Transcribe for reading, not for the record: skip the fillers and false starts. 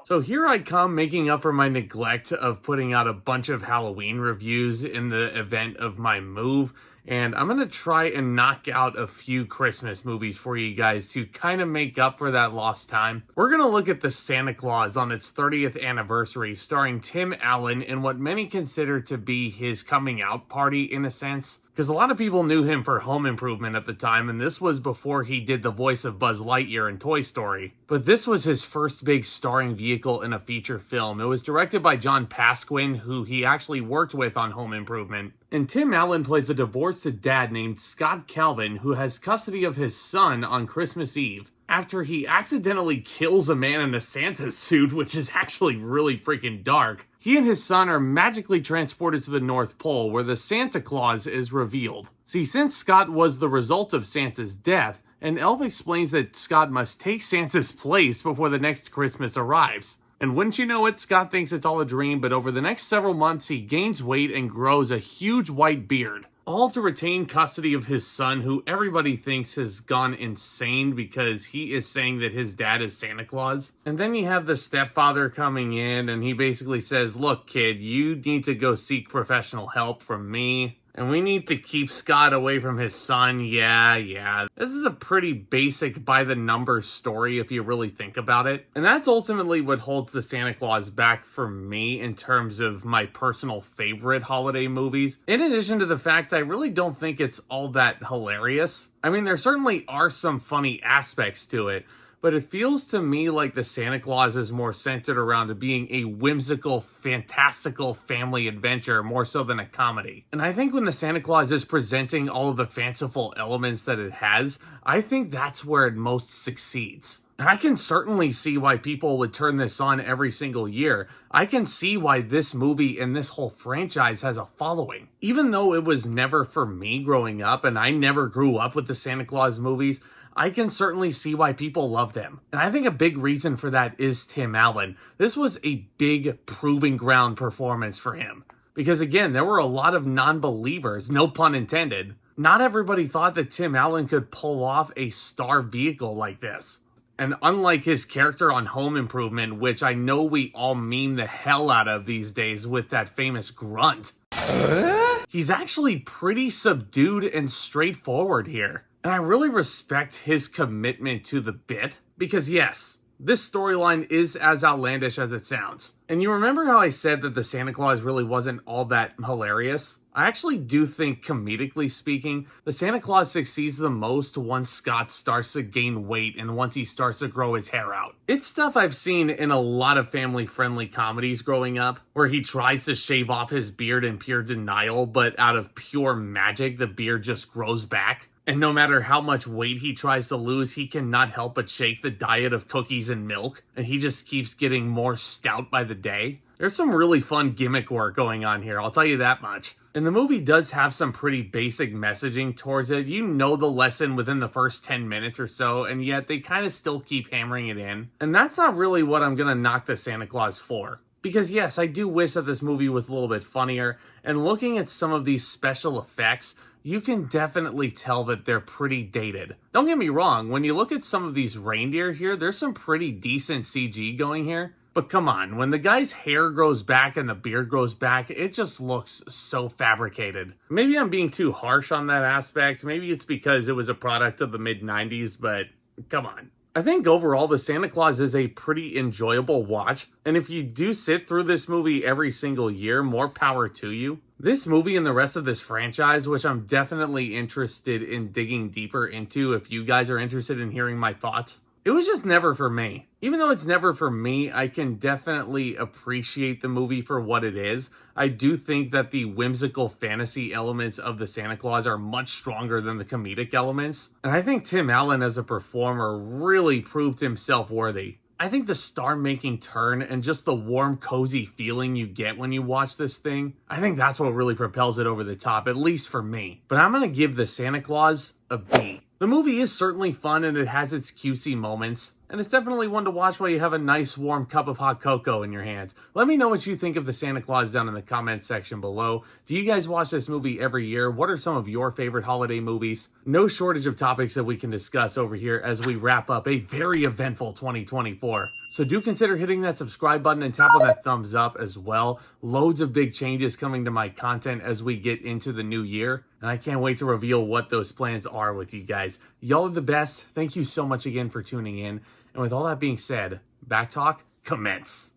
So here I come, making up for my neglect of putting out a bunch of Halloween reviews in the event of my move. And I'm going to try and knock out a few Christmas movies for you guys to kind of make up for that lost time. We're going to look at The Santa Claus on its 30th anniversary, starring Tim Allen in what many consider to be his coming out party in a sense. Because a lot of people knew him for Home Improvement at the time, and this was before he did the voice of Buzz Lightyear in Toy Story. But this was his first big starring vehicle in a feature film. It was directed by John Pasquin, who he actually worked with on Home Improvement. And Tim Allen plays a divorced dad named Scott Calvin, who has custody of his son on Christmas Eve, after he accidentally kills a man in a Santa suit, which is actually really freaking dark. He and his son are magically transported to the North Pole, where the Santa Claus is revealed. See, since Scott was the result of Santa's death, an elf explains that Scott must take Santa's place before the next Christmas arrives. And wouldn't you know it, Scott thinks it's all a dream, but over the next several months he gains weight and grows a huge white beard. All to retain custody of his son, who everybody thinks has gone insane because he is saying that his dad is Santa Claus. And then you have the stepfather coming in, and he basically says, look kid, you need to go seek professional help from me. And we need to keep Scott away from his son. Yeah. This is a pretty basic by-the-numbers story if you really think about it. And that's ultimately what holds The Santa Claus back for me in terms of my personal favorite holiday movies. In addition to the fact I really don't think it's all that hilarious. I mean, there certainly are some funny aspects to it, but it feels to me like The Santa Claus is more centered around being a whimsical, fantastical family adventure more so than a comedy. And I think when The Santa Claus is presenting all of the fanciful elements that it has, I think that's where it most succeeds. And I can certainly see why people would turn this on every single year. I can see why this movie and this whole franchise has a following. Even though it was never for me growing up, and I never grew up with the Santa Claus movies, I can certainly see why people love them. And I think a big reason for that is Tim Allen. This was a big proving ground performance for him. Because again, there were a lot of non-believers, no pun intended. Not everybody thought that Tim Allen could pull off a star vehicle like this. And unlike his character on Home Improvement, which I know we all meme the hell out of these days with that famous grunt, he's actually pretty subdued and straightforward here. And I really respect his commitment to the bit, because yes, this storyline is as outlandish as it sounds. And you remember how I said that the Santa Claus really wasn't all that hilarious? I actually do think, comedically speaking, the Santa Claus succeeds the most once Scott starts to gain weight and once he starts to grow his hair out. It's stuff I've seen in a lot of family-friendly comedies growing up, where he tries to shave off his beard in pure denial, but out of pure magic, the beard just grows back. And no matter how much weight he tries to lose, he cannot help but shake the diet of cookies and milk, and he just keeps getting more stout by the day. There's some really fun gimmick work going on here, I'll tell you that much. And the movie does have some pretty basic messaging towards it. You know the lesson within the first 10 minutes or so, and yet they kind of still keep hammering it in. And that's not really what I'm gonna knock the Santa Claus for. Because yes, I do wish that this movie was a little bit funnier, and looking at some of these special effects, you can definitely tell that they're pretty dated. Don't get me wrong, when you look at some of these reindeer here, there's some pretty decent CG going here. But come on, when the guy's hair grows back and the beard grows back, it just looks so fabricated. Maybe I'm being too harsh on that aspect. Maybe it's because it was a product of the mid-90s, but come on. I think overall, The Santa Claus is a pretty enjoyable watch, and if you do sit through this movie every single year, more power to you. This movie and the rest of this franchise, which I'm definitely interested in digging deeper into if you guys are interested in hearing my thoughts, it was just never for me. Even though it's never for me, I can definitely appreciate the movie for what it is. I do think that the whimsical fantasy elements of the Santa Claus are much stronger than the comedic elements. And I think Tim Allen as a performer really proved himself worthy. I think the star-making turn and just the warm, cozy feeling you get when you watch this thing, I think that's what really propels it over the top, at least for me. But I'm gonna give The Santa Claus a B. The movie is certainly fun and it has its cutesy moments, and it's definitely one to watch while you have a nice warm cup of hot cocoa in your hands. Let me know what you think of the Santa Claus down in the comments section below. Do you guys watch this movie every year? What are some of your favorite holiday movies? No shortage of topics that we can discuss over here as we wrap up a very eventful 2024. So do consider hitting that subscribe button and tap on that thumbs up as well. Loads of big changes coming to my content as we get into the new year. And I can't wait to reveal what those plans are with you guys. Y'all are the best. Thank you so much again for tuning in. And with all that being said, Back Talk, commence.